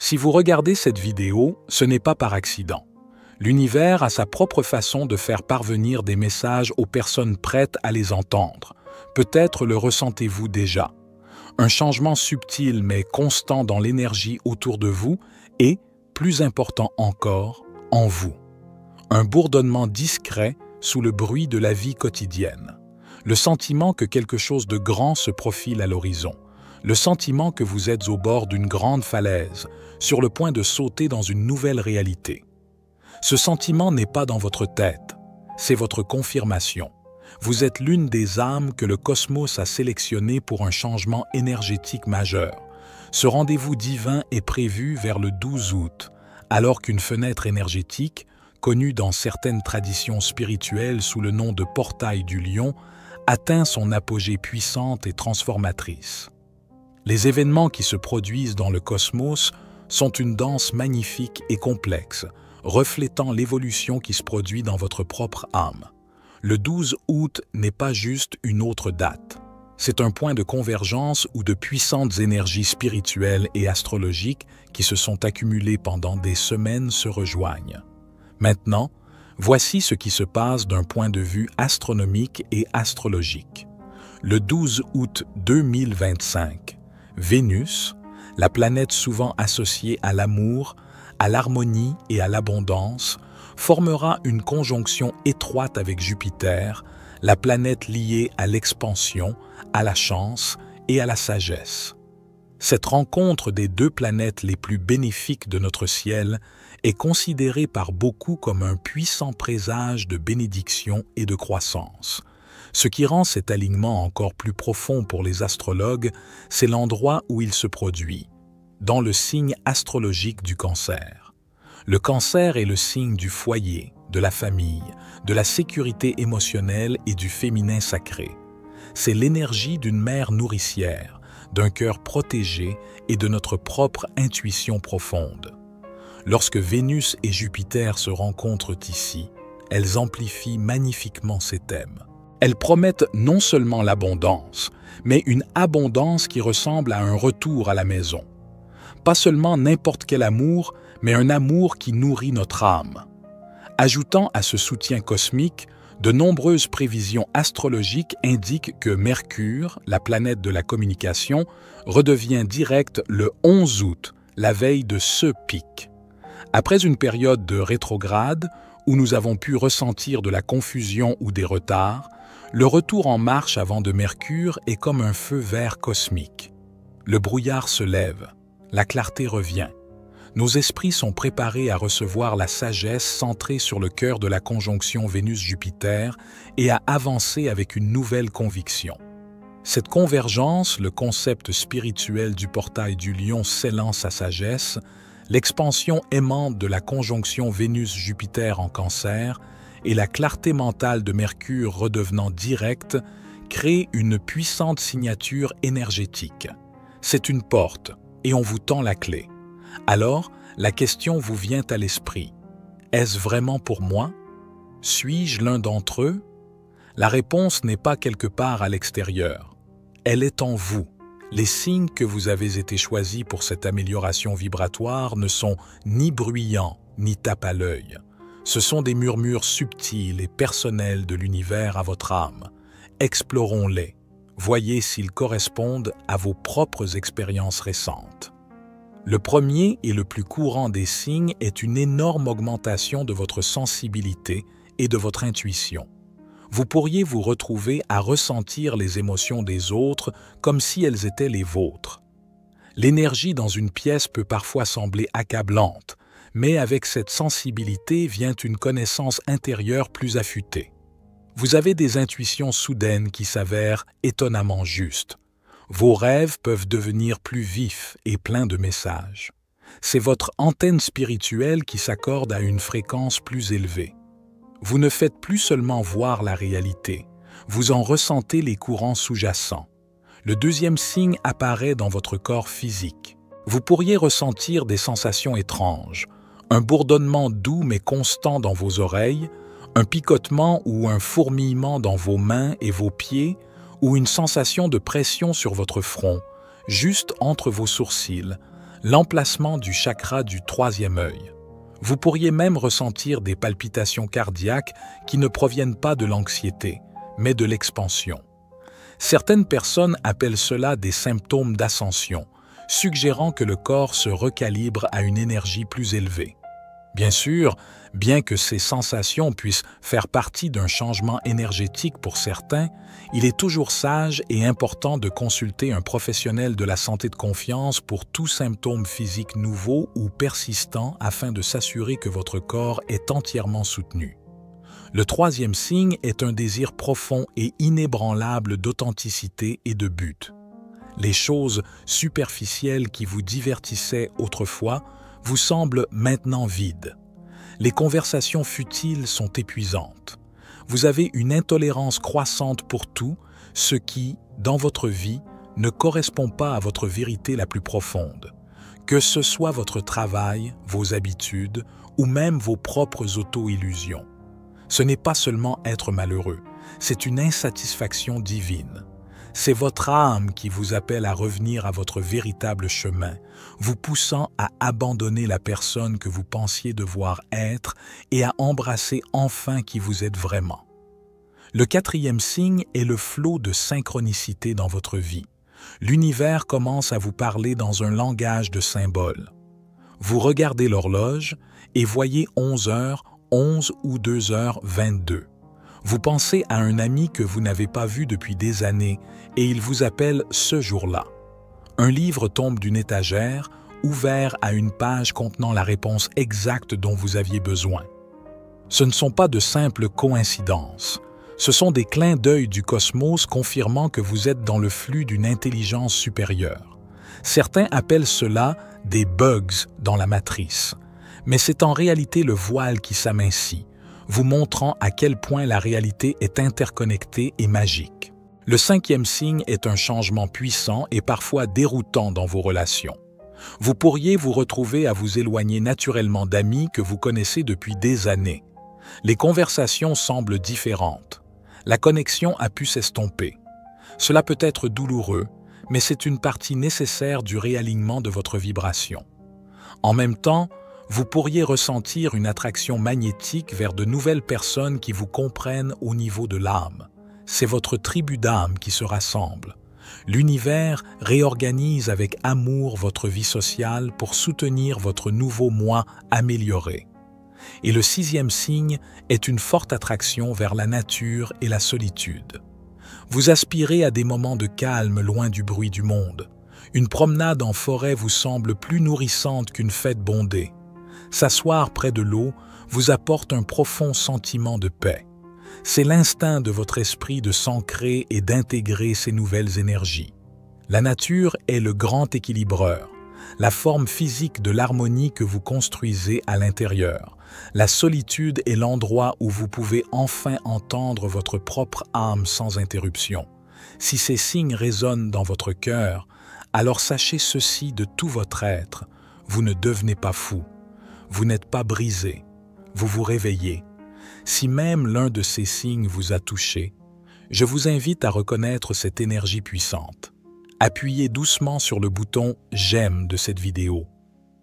Si vous regardez cette vidéo, ce n'est pas par accident. L'univers a sa propre façon de faire parvenir des messages aux personnes prêtes à les entendre. Peut-être le ressentez-vous déjà. Un changement subtil mais constant dans l'énergie autour de vous et, plus important encore, en vous. Un bourdonnement discret sous le bruit de la vie quotidienne. Le sentiment que quelque chose de grand se profile à l'horizon. Le sentiment que vous êtes au bord d'une grande falaise, sur le point de sauter dans une nouvelle réalité. Ce sentiment n'est pas dans votre tête, c'est votre confirmation. Vous êtes l'une des âmes que le cosmos a sélectionnées pour un changement énergétique majeur. Ce rendez-vous divin est prévu vers le 12 août, alors qu'une fenêtre énergétique, connue dans certaines traditions spirituelles sous le nom de portail du lion, atteint son apogée puissante et transformatrice. Les événements qui se produisent dans le cosmos sont une danse magnifique et complexe, reflétant l'évolution qui se produit dans votre propre âme. Le 12 août n'est pas juste une autre date. C'est un point de convergence où de puissantes énergies spirituelles et astrologiques qui se sont accumulées pendant des semaines se rejoignent. Maintenant, voici ce qui se passe d'un point de vue astronomique et astrologique. Le 12 août 2025, Vénus, la planète souvent associée à l'amour, à l'harmonie et à l'abondance, formera une conjonction étroite avec Jupiter, la planète liée à l'expansion, à la chance et à la sagesse. Cette rencontre des deux planètes les plus bénéfiques de notre ciel est considérée par beaucoup comme un puissant présage de bénédiction et de croissance. Ce qui rend cet alignement encore plus profond pour les astrologues, c'est l'endroit où il se produit, dans le signe astrologique du Cancer. Le Cancer est le signe du foyer, de la famille, de la sécurité émotionnelle et du féminin sacré. C'est l'énergie d'une mère nourricière, d'un cœur protégé et de notre propre intuition profonde. Lorsque Vénus et Jupiter se rencontrent ici, elles amplifient magnifiquement ces thèmes. Elles promettent non seulement l'abondance, mais une abondance qui ressemble à un retour à la maison. Pas seulement n'importe quel amour, mais un amour qui nourrit notre âme. Ajoutant à ce soutien cosmique, de nombreuses prévisions astrologiques indiquent que Mercure, la planète de la communication, redevient direct le 11 août, la veille de ce pic. Après une période de rétrograde, où nous avons pu ressentir de la confusion ou des retards, le retour en marche avant de Mercure est comme un feu vert cosmique. Le brouillard se lève, la clarté revient. Nos esprits sont préparés à recevoir la sagesse centrée sur le cœur de la conjonction Vénus-Jupiter et à avancer avec une nouvelle conviction. Cette convergence, le concept spirituel du portail du lion scellant sa sagesse, l'expansion aimante de la conjonction Vénus-Jupiter en Cancer et la clarté mentale de Mercure redevenant directe créent une puissante signature énergétique. C'est une porte et on vous tend la clé. Alors, la question vous vient à l'esprit. Est-ce vraiment pour moi? Suis-je l'un d'entre eux? La réponse n'est pas quelque part à l'extérieur. Elle est en vous. Les signes que vous avez été choisis pour cette amélioration vibratoire ne sont ni bruyants ni tape à l'œil. Ce sont des murmures subtils et personnels de l'univers à votre âme. Explorons-les. Voyez s'ils correspondent à vos propres expériences récentes. Le premier et le plus courant des signes est une énorme augmentation de votre sensibilité et de votre intuition. Vous pourriez vous retrouver à ressentir les émotions des autres comme si elles étaient les vôtres. L'énergie dans une pièce peut parfois sembler accablante, mais avec cette sensibilité vient une connaissance intérieure plus affûtée. Vous avez des intuitions soudaines qui s'avèrent étonnamment justes. Vos rêves peuvent devenir plus vifs et pleins de messages. C'est votre antenne spirituelle qui s'accorde à une fréquence plus élevée. Vous ne faites plus seulement voir la réalité, vous en ressentez les courants sous-jacents. Le deuxième signe apparaît dans votre corps physique. Vous pourriez ressentir des sensations étranges, un bourdonnement doux mais constant dans vos oreilles, un picotement ou un fourmillement dans vos mains et vos pieds, ou une sensation de pression sur votre front, juste entre vos sourcils, l'emplacement du chakra du troisième œil. Vous pourriez même ressentir des palpitations cardiaques qui ne proviennent pas de l'anxiété, mais de l'expansion. Certaines personnes appellent cela des symptômes d'ascension, suggérant que le corps se recalibre à une énergie plus élevée. Bien sûr, bien que ces sensations puissent faire partie d'un changement énergétique pour certains, il est toujours sage et important de consulter un professionnel de la santé de confiance pour tout symptôme physique nouveau ou persistant afin de s'assurer que votre corps est entièrement soutenu. Le troisième signe est un désir profond et inébranlable d'authenticité et de but. Les choses superficielles qui vous divertissaient autrefois vous semblent maintenant vides. Les conversations futiles sont épuisantes. Vous avez une intolérance croissante pour tout ce qui, dans votre vie, ne correspond pas à votre vérité la plus profonde. Que ce soit votre travail, vos habitudes ou même vos propres auto-illusions. Ce n'est pas seulement être malheureux, c'est une insatisfaction divine. C'est votre âme qui vous appelle à revenir à votre véritable chemin, vous poussant à abandonner la personne que vous pensiez devoir être et à embrasser enfin qui vous êtes vraiment. Le quatrième signe est le flot de synchronicité dans votre vie. L'univers commence à vous parler dans un langage de symboles. Vous regardez l'horloge et voyez 11h11 ou 2h22. Vous pensez à un ami que vous n'avez pas vu depuis des années et il vous appelle ce jour-là. Un livre tombe d'une étagère, ouvert à une page contenant la réponse exacte dont vous aviez besoin. Ce ne sont pas de simples coïncidences. Ce sont des clins d'œil du cosmos confirmant que vous êtes dans le flux d'une intelligence supérieure. Certains appellent cela des bugs dans la matrice, mais c'est en réalité le voile qui s'amincit, vous montrant à quel point la réalité est interconnectée et magique. Le cinquième signe est un changement puissant et parfois déroutant dans vos relations. Vous pourriez vous retrouver à vous éloigner naturellement d'amis que vous connaissez depuis des années. Les conversations semblent différentes. La connexion a pu s'estomper. Cela peut être douloureux, mais c'est une partie nécessaire du réalignement de votre vibration. En même temps, vous pourriez ressentir une attraction magnétique vers de nouvelles personnes qui vous comprennent au niveau de l'âme. C'est votre tribu d'âme qui se rassemble. L'univers réorganise avec amour votre vie sociale pour soutenir votre nouveau moi amélioré. Et le sixième signe est une forte attraction vers la nature et la solitude. Vous aspirez à des moments de calme loin du bruit du monde. Une promenade en forêt vous semble plus nourrissante qu'une fête bondée. S'asseoir près de l'eau vous apporte un profond sentiment de paix. C'est l'instinct de votre esprit de s'ancrer et d'intégrer ces nouvelles énergies. La nature est le grand équilibreur, la forme physique de l'harmonie que vous construisez à l'intérieur. La solitude est l'endroit où vous pouvez enfin entendre votre propre âme sans interruption. Si ces signes résonnent dans votre cœur, alors sachez ceci de tout votre être, vous ne devenez pas fou. Vous n'êtes pas brisé, vous vous réveillez. Si même l'un de ces signes vous a touché, je vous invite à reconnaître cette énergie puissante. Appuyez doucement sur le bouton « J'aime » de cette vidéo.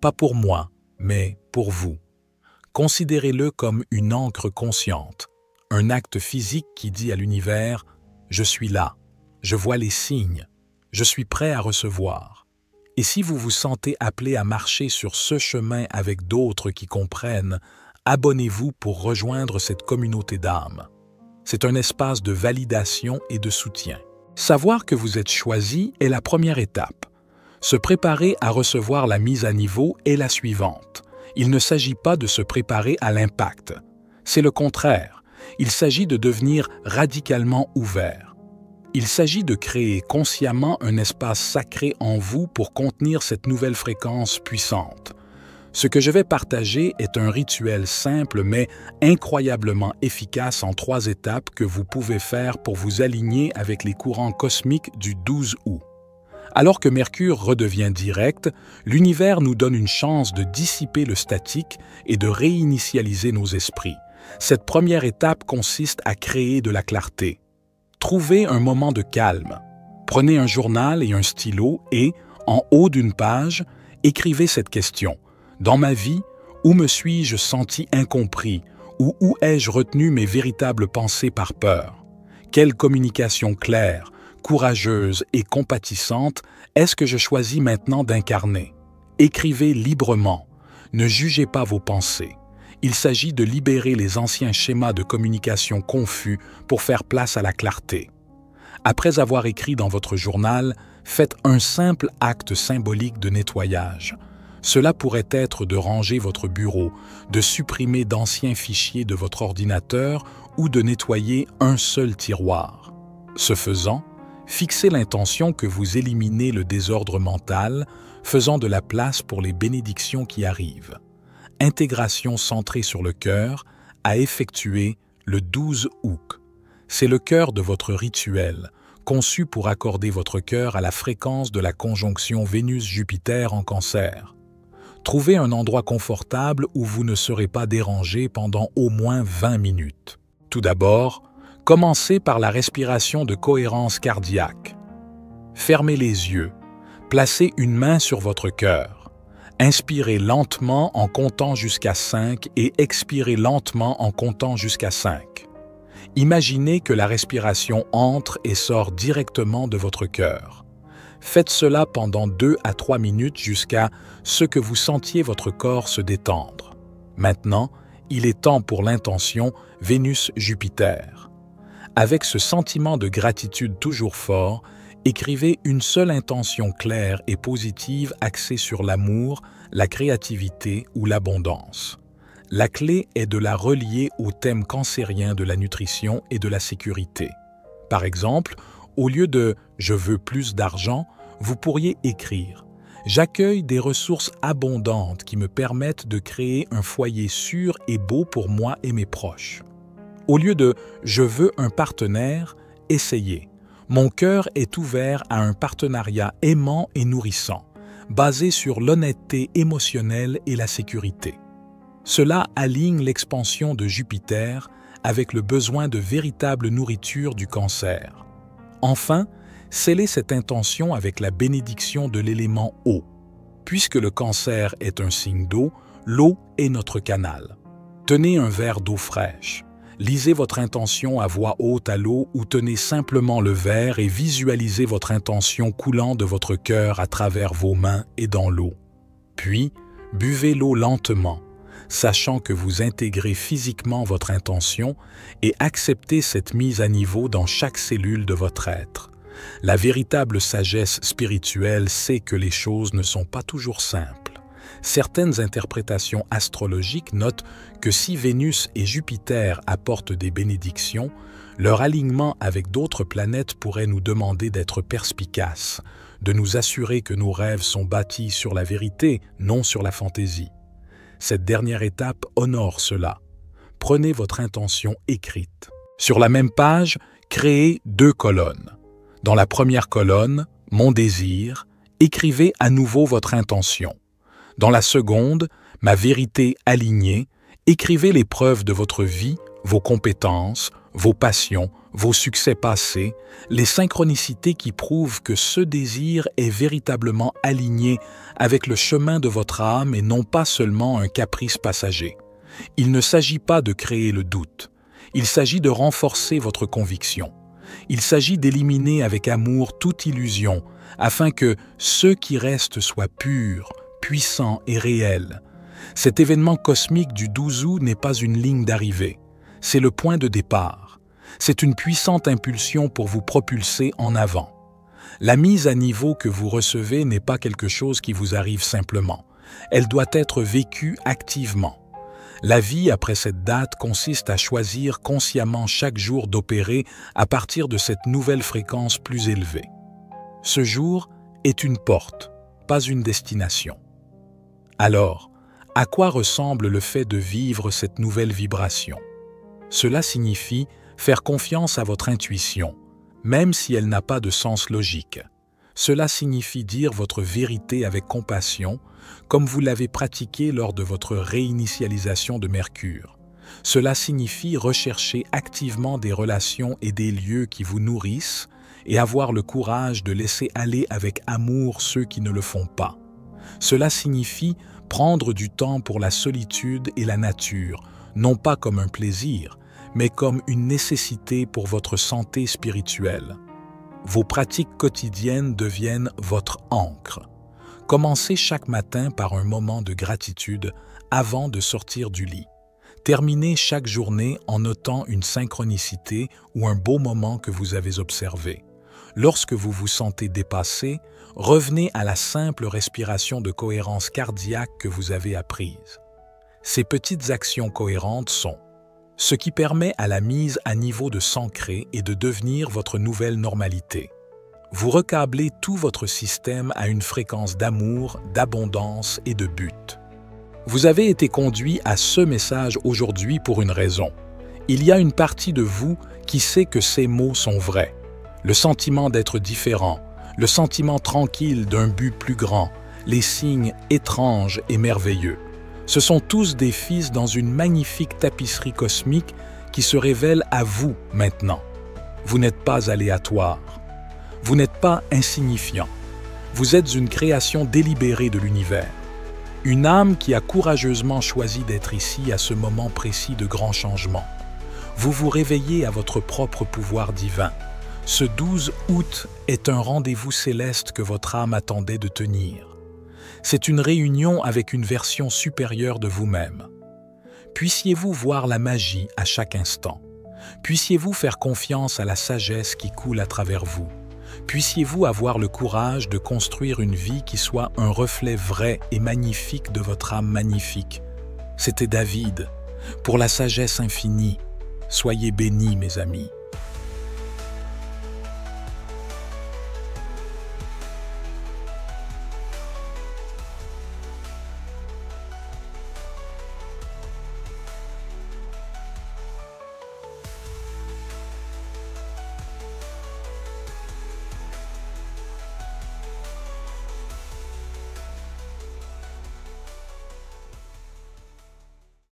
Pas pour moi, mais pour vous. Considérez-le comme une ancre consciente, un acte physique qui dit à l'univers « Je suis là, je vois les signes, je suis prêt à recevoir ». Et si vous vous sentez appelé à marcher sur ce chemin avec d'autres qui comprennent, abonnez-vous pour rejoindre cette communauté d'âme. C'est un espace de validation et de soutien. Savoir que vous êtes choisi est la première étape. Se préparer à recevoir la mise à niveau est la suivante. Il ne s'agit pas de se préparer à l'impact. C'est le contraire. Il s'agit de devenir radicalement ouvert. Il s'agit de créer consciemment un espace sacré en vous pour contenir cette nouvelle fréquence puissante. Ce que je vais partager est un rituel simple mais incroyablement efficace en 3 étapes que vous pouvez faire pour vous aligner avec les courants cosmiques du 12 août. Alors que Mercure redevient direct, l'univers nous donne une chance de dissiper le statique et de réinitialiser nos esprits. Cette première étape consiste à créer de la clarté. Trouvez un moment de calme. Prenez un journal et un stylo et, en haut d'une page, Écrivez cette question. Dans ma vie, où me suis-je senti incompris ou où ai-je retenu mes véritables pensées par peur? Quelle communication claire, courageuse et compatissante est-ce que je choisis maintenant d'incarner? Écrivez librement. Ne jugez pas vos pensées. Il s'agit de libérer les anciens schémas de communication confus pour faire place à la clarté. Après avoir écrit dans votre journal, faites un simple acte symbolique de nettoyage. Cela pourrait être de ranger votre bureau, de supprimer d'anciens fichiers de votre ordinateur ou de nettoyer un seul tiroir. Ce faisant, fixez l'intention que vous éliminez le désordre mental, faisant de la place pour les bénédictions qui arrivent. Intégration centrée sur le cœur à effectuer le 12 août. C'est le cœur de votre rituel, conçu pour accorder votre cœur à la fréquence de la conjonction Vénus-Jupiter en Cancer. Trouvez un endroit confortable où vous ne serez pas dérangé pendant au moins 20 minutes. Tout d'abord, commencez par la respiration de cohérence cardiaque. Fermez les yeux, placez une main sur votre cœur. Inspirez lentement en comptant jusqu'à 5 et expirez lentement en comptant jusqu'à 5. Imaginez que la respiration entre et sort directement de votre cœur. Faites cela pendant 2 à 3 minutes jusqu'à ce que vous sentiez votre corps se détendre. Maintenant, il est temps pour l'intention Vénus-Jupiter. Avec ce sentiment de gratitude toujours fort, écrivez une seule intention claire et positive axée sur l'amour, la créativité ou l'abondance. La clé est de la relier au thème cancérien de la nutrition et de la sécurité. Par exemple, au lieu de « je veux plus d'argent », vous pourriez écrire « j'accueille des ressources abondantes qui me permettent de créer un foyer sûr et beau pour moi et mes proches ». Au lieu de « je veux un partenaire », essayez « mon cœur est ouvert à un partenariat aimant et nourrissant, basé sur l'honnêteté émotionnelle et la sécurité ». Cela aligne l'expansion de Jupiter avec le besoin de véritable nourriture du Cancer. Enfin, scellez cette intention avec la bénédiction de l'élément eau. Puisque le Cancer est un signe d'eau, l'eau est notre canal. Tenez un verre d'eau fraîche. Lisez votre intention à voix haute à l'eau ou tenez simplement le verre et visualisez votre intention coulant de votre cœur à travers vos mains et dans l'eau. Puis, buvez l'eau lentement, sachant que vous intégrez physiquement votre intention et acceptez cette mise à niveau dans chaque cellule de votre être. La véritable sagesse spirituelle sait que les choses ne sont pas toujours simples. Certaines interprétations astrologiques notent que si Vénus et Jupiter apportent des bénédictions, leur alignement avec d'autres planètes pourrait nous demander d'être perspicaces, de nous assurer que nos rêves sont bâtis sur la vérité, non sur la fantaisie. Cette dernière étape honore cela. Prenez votre intention écrite. Sur la même page, créez 2 colonnes. Dans la première colonne, « Mon désir », écrivez à nouveau votre intention. Dans la seconde, « Ma vérité alignée », écrivez les preuves de votre vie, vos compétences, vos passions, vos succès passés, les synchronicités qui prouvent que ce désir est véritablement aligné avec le chemin de votre âme et non pas seulement un caprice passager. Il ne s'agit pas de créer le doute. Il s'agit de renforcer votre conviction. Il s'agit d'éliminer avec amour toute illusion, afin que ce qui reste soit pur, puissant et réel. Cet événement cosmique du 12 août n'est pas une ligne d'arrivée, c'est le point de départ. C'est une puissante impulsion pour vous propulser en avant. La mise à niveau que vous recevez n'est pas quelque chose qui vous arrive simplement. Elle doit être vécue activement. La vie après cette date consiste à choisir consciemment chaque jour d'opérer à partir de cette nouvelle fréquence plus élevée. Ce jour est une porte, pas une destination. Alors, à quoi ressemble le fait de vivre cette nouvelle vibration? Cela signifie faire confiance à votre intuition, même si elle n'a pas de sens logique. Cela signifie dire votre vérité avec compassion, comme vous l'avez pratiqué lors de votre réinitialisation de Mercure. Cela signifie rechercher activement des relations et des lieux qui vous nourrissent et avoir le courage de laisser aller avec amour ceux qui ne le font pas. Cela signifie prendre du temps pour la solitude et la nature, non pas comme un plaisir, mais comme une nécessité pour votre santé spirituelle. Vos pratiques quotidiennes deviennent votre ancre. Commencez chaque matin par un moment de gratitude avant de sortir du lit. Terminez chaque journée en notant une synchronicité ou un beau moment que vous avez observé. Lorsque vous vous sentez dépassé, revenez à la simple respiration de cohérence cardiaque que vous avez apprise. Ces petites actions cohérentes sont ce qui permet à la mise à niveau de s'ancrer et de devenir votre nouvelle normalité. Vous recablez tout votre système à une fréquence d'amour, d'abondance et de but. Vous avez été conduit à ce message aujourd'hui pour une raison. Il y a une partie de vous qui sait que ces mots sont vrais. Le sentiment d'être différent, le sentiment tranquille d'un but plus grand, les signes étranges et merveilleux. Ce sont tous des fils dans une magnifique tapisserie cosmique qui se révèle à vous maintenant. Vous n'êtes pas aléatoire. Vous n'êtes pas insignifiant. Vous êtes une création délibérée de l'univers. Une âme qui a courageusement choisi d'être ici à ce moment précis de grand changement. Vous vous réveillez à votre propre pouvoir divin. Ce 12 août est un rendez-vous céleste que votre âme attendait de tenir. C'est une réunion avec une version supérieure de vous-même. Puissiez-vous voir la magie à chaque instant. Puissiez-vous faire confiance à la sagesse qui coule à travers vous. Puissiez-vous avoir le courage de construire une vie qui soit un reflet vrai et magnifique de votre âme magnifique. C'était David, pour la sagesse infinie. Soyez bénis, mes amis.